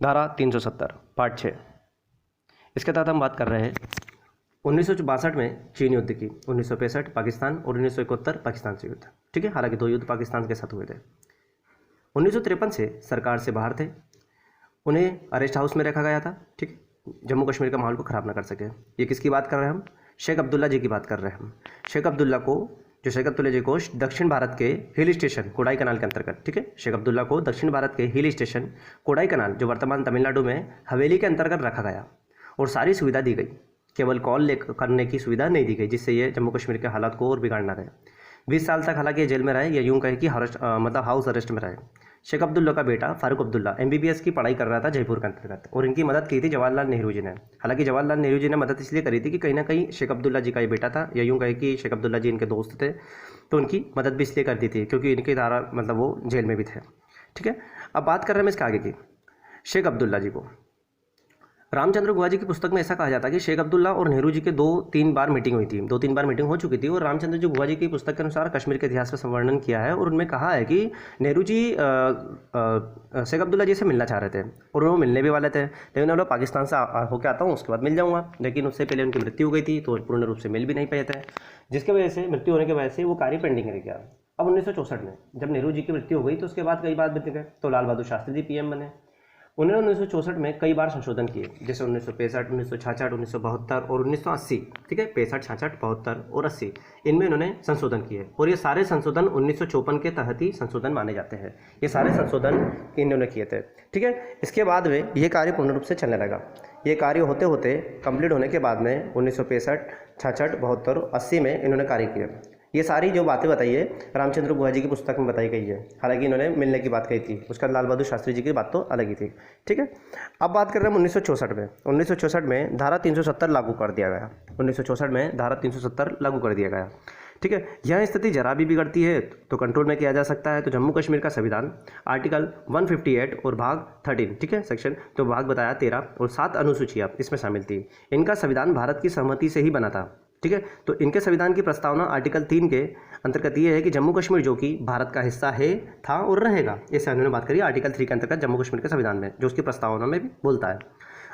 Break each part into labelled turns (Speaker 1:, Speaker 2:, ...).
Speaker 1: धारा 370 पार्ट 6। इसके तहत हम बात कर रहे हैं 1962 में चीन युद्ध की, 1965 पाकिस्तान और 1971 पाकिस्तान से युद्ध। ठीक है, हालांकि दो युद्ध पाकिस्तान के साथ हुए थे। 1953 से सरकार से बाहर थे, उन्हें अरेस्ट हाउस में रखा गया था। ठीक है, जम्मू कश्मीर का माहौल को ख़राब ना कर सके। ये किसकी बात कर रहे हैं हम? शेख अब्दुल्ला जी की बात कर रहे हैं हम। शेख अब्दुल्ला जी को दक्षिण भारत के हिल स्टेशन कोडाई कनाल के अंतर्गत, ठीक है, शेख अब्दुल्ला को दक्षिण भारत के हिल स्टेशन कोडाई कनाल, जो वर्तमान तमिलनाडु में हवेली के अंतर्गत रखा गया और सारी सुविधा दी गई। केवल कॉल करने की सुविधा नहीं दी गई, जिससे ये जम्मू कश्मीर के हालात को और बिगाड़ना रहे। 20 साल तक हालांकि ये जेल में रहे, या यूं कहे कि हाउस अरेस्ट में रहे। शेख अब्दुल्ला का बेटा फारूक अब्दुल्ला MBBS की पढ़ाई कर रहा था जयपुर के अंतर्गत, और इनकी मदद की थी जवाहरलाल नेहरू जी ने। हालांकि जवाहरलाल नेहरू जी ने मदद इसलिए करी थी कि कहीं ना कहीं शेख अब्दुल्ला जी का ये बेटा था, या यूं कहे कि शेख अब्दुल्ला जी इनके दोस्त थे, तो उनकी मदद भी इसलिए कर दी थी क्योंकि इनके द्वारा वो जेल में भी थे। ठीक है, अब बात कर रहे हैं इसके आगे की। शेख अब्दुल्ला जी को रामचंद्र गुहा जी की पुस्तक में ऐसा कहा जाता है कि शेख अब्दुल्ला और नेहरू जी के 2-3 बार मीटिंग हुई थी, 2-3 बार मीटिंग हो चुकी थी। और रामचंद्र जी गुहा जी की पुस्तक के अनुसार कश्मीर के इतिहास में वर्णन किया है, और उनमें कहा है कि नेहरू जी शेख अब्दुल्ला जी से मिलना चाह रहे थे, और वो मिलने भी वाले थे, लेकिन उन्होंने पाकिस्तान से होकर आता हूँ, उसके बाद मिल जाऊँगा। लेकिन उससे पहले उनकी मृत्यु हो गई थी, तो पूर्ण रूप से मिल भी नहीं पाए थे, जिसकी वजह से मृत्यु होने की वजह से वो कार्य पेंडिंग रह गया। अब 1964 में जब नेहरू जी की मृत्यु हो गई, तो उसके बाद कई बार बीत गए, तो लाल बहादुर शास्त्री जी PM बने। उन्होंने 1964 में कई बार संशोधन किए, जैसे 1965, 1966, 1972 और 1980। ठीक है, 65, 66, 72 और 80, इनमें इन्होंने संशोधन किए, और ये सारे संशोधन 1954 के तहत ही संशोधन माने जाते हैं। ये सारे संशोधन इन्होंने किए थे। ठीक है, इसके बाद में ये कार्य पूर्ण रूप से चलने लगा। ये कार्य होते होते कंप्लीट होने के बाद में 1965, 66, 72, 80 में इन्होंने कार्य किया। ये सारी जो बातें बताई है रामचंद्र गुहा जी की पुस्तक में बताई गई है। हालांकि इन्होंने मिलने की बात कही थी, उसका लाल बहादुर शास्त्री जी की बात तो अलग ही थी। ठीक है, अब बात कर रहे हैं 1964 में। 1964 में धारा 370 लागू कर दिया गया। 1964 में धारा 370 लागू कर दिया गया। ठीक है, यह स्थिति जरा भी बिगड़ती है तो कंट्रोल में किया जा सकता है। तो जम्मू कश्मीर का संविधान आर्टिकल 158 और भाग 13, ठीक है, सेक्शन, तो भाग बताया 13 और 7 अनुसूचियाँ इसमें शामिल थी। इनका संविधान भारत की सहमति से ही बना था। ठीक है, तो इनके संविधान की प्रस्तावना आर्टिकल 3 के अंतर्गत ये है कि जम्मू कश्मीर जो कि भारत का हिस्सा है, था और रहेगा, ऐसे उन्होंने बात करी आर्टिकल 3 के अंतर्गत जम्मू कश्मीर के संविधान में, जो उसकी प्रस्तावना में भी बोलता है।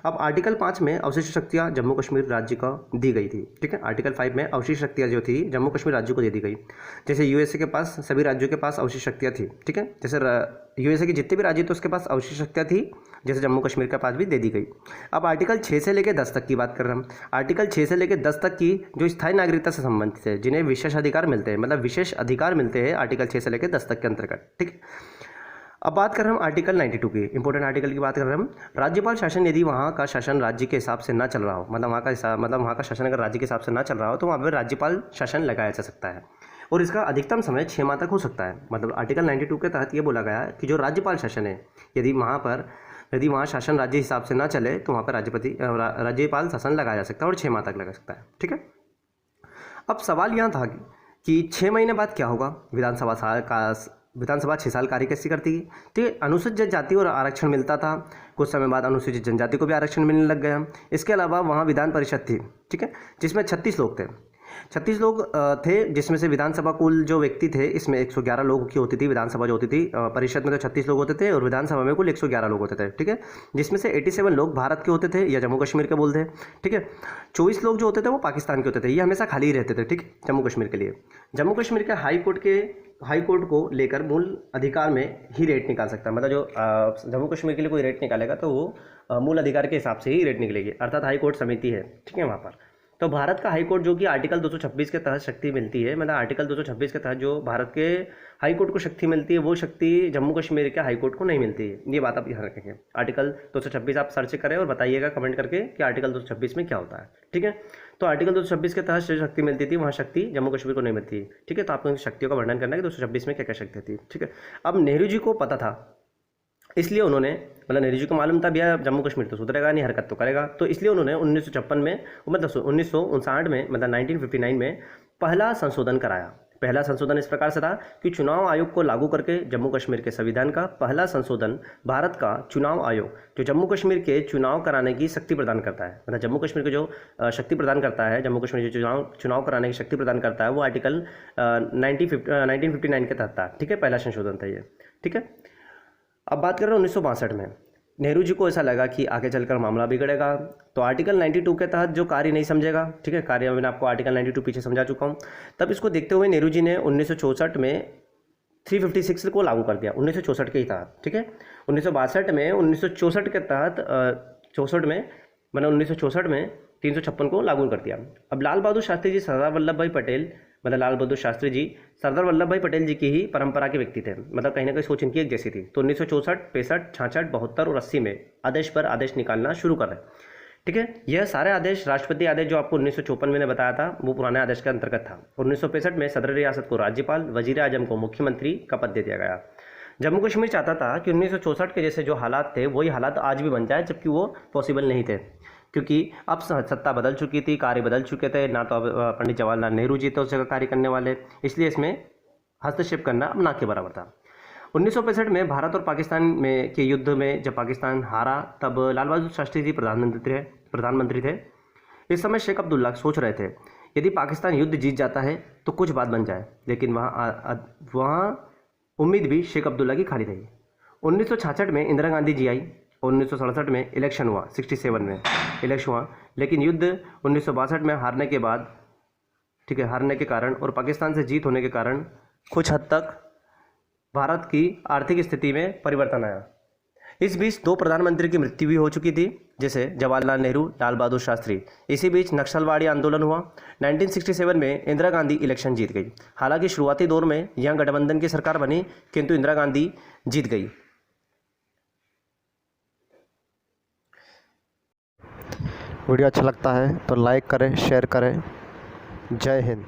Speaker 1: अब आर्टिकल 5 में अवशिष्ट शक्तियाँ जम्मू कश्मीर राज्य को दी गई थी। ठीक है, आर्टिकल 5 में अवशिष्ट शक्तियाँ जो थी जम्मू कश्मीर राज्य को दे दी गई। जैसे USA के पास सभी राज्यों के पास अवशिष्ट शक्तियाँ थी। ठीक है, जैसे USA के जितने भी राज्य थे उसके पास अवशिष्ट शक्तियाँ थी, जैसे जम्मू कश्मीर के पास भी दे दी गई। अब आर्टिकल 6 से लेकर 10 तक की बात कर रहे हैं हम। आर्टिकल 6 से लेकर 10 तक की जो स्थायी नागरिकता से संबंधित है, जिन्हें विशेष अधिकार मिलते हैं, मतलब विशेष अधिकार मिलते हैं आर्टिकल 6 से लेकर 10 तक के अंतर्गत। ठीक है, अब बात कर रहे हैं हम आर्टिकल 92 की, इंपॉर्टेंट आर्टिकल की बात कर रहे हैं हम। राज्यपाल शासन यदि वहाँ का शासन राज्य के हिसाब से ना चल रहा हो, मतलब वहाँ का शासन अगर राज्य के हिसाब से ना चल रहा हो, तो वहाँ पर राज्यपाल शासन लगाया जा सकता है, और इसका अधिकतम समय 6 माह तक हो सकता है। मतलब आर्टिकल 92 के तहत ये बोला गया है कि जो राज्यपाल शासन है, यदि वहाँ शासन राज्य हिसाब से ना चले, तो वहाँ पर राज्यपाल शासन लगाया जा सकता है और 6 माह तक लगा सकता है। ठीक है, अब सवाल यहाँ था कि 6 महीने बाद क्या होगा। विधानसभा 6 साल कार्य कैसे करती है? तो अनुसूचित जाति और आरक्षण मिलता था, कुछ समय बाद अनुसूचित जनजाति को भी आरक्षण मिलने लग गया। इसके अलावा वहाँ विधान परिषद थी, ठीक है, जिसमें 36 लोग थे। 36 लोग थे, जिसमें से विधानसभा कुल जो व्यक्ति थे इसमें 111 लोगों की होती थी। विधानसभा जो होती थी, परिषद में तो 36 लोग होते थे, और विधानसभा में कुल 111 लोग होते थे। ठीक है, जिसमें से 87 लोग भारत के होते थे या जम्मू कश्मीर के बोलते हैं। ठीक है, 24 लोग जो होते थे वो पाकिस्तान के होते थे। ये हमेशा खाली ही रहते थे। ठीक, जम्मू कश्मीर के लिए जम्मू कश्मीर के हाई कोर्ट को लेकर मूल अधिकार में ही रेट निकाल सकता है। मतलब जो जम्मू कश्मीर के लिए कोई रेट निकालेगा तो वो मूल अधिकार के हिसाब से ही रेट निकलेगी, अर्थात हाई कोर्ट समिति है। ठीक है, वहाँ पर तो भारत का हाई कोर्ट जो कि आर्टिकल 226 के तहत शक्ति मिलती है, मतलब आर्टिकल 226 के तहत जो भारत के हाई कोर्ट को शक्ति मिलती है, वो शक्ति जम्मू कश्मीर के हाई कोर्ट को नहीं मिलती है। ये बात आप ध्यान रखेंगे। आर्टिकल 226 आप सर्च करें और बताइएगा कमेंट करके कि आर्टिकल 226 में क्या होता है। ठीक है, तो आर्टिकल 226 के तहत जो शक्ति मिलती थी, वहाँ शक्ति जम्मू कश्मीर को नहीं मिलती है। ठीक है, तो आपको शक्तियों का वर्णन करना है कि 226 में क्या क्या शक्ति थी। ठीक है, अब नेहरू जी को पता था, इसलिए उन्होंने, मतलब नेहरू जी को मालूम था भैया जम्मू कश्मीर तो सुधरेगा नहीं, हरकत तो करेगा, तो इसलिए उन्होंने 1956 में, मतलब 1959 में, मतलब 1959 में पहला संशोधन कराया। पहला संशोधन इस प्रकार से था कि चुनाव आयोग को लागू करके जम्मू कश्मीर के संविधान का पहला संशोधन भारत का चुनाव आयोग, जो जम्मू कश्मीर के चुनाव कराने की शक्ति प्रदान करता है, मतलब जम्मू कश्मीर को जो शक्ति प्रदान करता है, जम्मू कश्मीर जो चुनाव कराने की शक्ति प्रदान करता है, वो आर्टिकल 1959 के तहत था। ठीक है, पहला संशोधन था ये। ठीक है, अब बात कर रहे हैं 1962 में। नेहरू जी को ऐसा लगा कि आगे चलकर मामला बिगड़ेगा, तो आर्टिकल 92 के तहत जो कार्य नहीं समझेगा, ठीक है, कार्य मैंने आपको आर्टिकल 92 पीछे समझा चुका हूँ, तब इसको देखते हुए नेहरू जी ने 1964 में 356 को लागू कर दिया 1964 के ही तहत, ठीक है। 1962 में 1964 के तहत 64 में मैंने 1964 में 356 को लागू कर दिया। अब लाल बहादुर शास्त्री जी सरदार वल्लभ भाई पटेल, मतलब लाल बहादुर शास्त्री जी सरदार वल्लभ भाई पटेल जी की ही परंपरा के व्यक्ति थे, मतलब कहीं ना कहीं सोच इनकी एक जैसी थी। तो 1964, 65, 66, 72 और 80 में आदेश पर आदेश निकालना शुरू कर रहे, ठीक है। यह सारे आदेश, राष्ट्रपति आदेश जो आपको 1954 में बताया था, वो पुराने आदेश के अंतर्गत था। 1965 में सदर रियासत को राज्यपाल, वजीर आजम को मुख्यमंत्री का पद दे दिया गया। जम्मू कश्मीर चाहता था कि 1964 के जैसे जो हालात थे वही हालात आज भी बन जाए, जबकि वो पॉसिबल नहीं थे, क्योंकि अब सत्ता बदल चुकी थी, कार्य बदल चुके थे, ना तो अब पंडित जवाहरलाल नेहरू जी थे उस जगह कार्य करने वाले, इसलिए इसमें हस्तक्षेप करना अब ना के बराबर था। 1965 में भारत और पाकिस्तान में के युद्ध में जब पाकिस्तान हारा, तब लाल बहादुर शास्त्री जी प्रधानमंत्री थे। इस समय शेख अब्दुल्ला सोच रहे थे यदि पाकिस्तान युद्ध जीत जाता है तो कुछ बात बन जाए, लेकिन वहाँ उम्मीद भी शेख अब्दुल्ला की खाली रही। 1966 में इंदिरा गांधी जी आई, 1967 में इलेक्शन हुआ, 67 में इलेक्शन हुआ, लेकिन युद्ध 1962 में हारने के बाद, ठीक है, हारने के कारण और पाकिस्तान से जीत होने के कारण कुछ हद तक भारत की आर्थिक स्थिति में परिवर्तन आया। इस बीच दो प्रधानमंत्री की मृत्यु भी हो चुकी थी, जैसे जवाहरलाल नेहरू, लाल बहादुर शास्त्री। इसी बीच नक्सलवाड़ी आंदोलन हुआ। 1967 में इंदिरा गांधी इलेक्शन जीत गई। हालांकि शुरुआती दौर में यह गठबंधन की सरकार बनी, किंतु इंदिरा गांधी जीत गई।
Speaker 2: वीडियो अच्छा लगता है तो लाइक करें, शेयर करें। जय हिंद।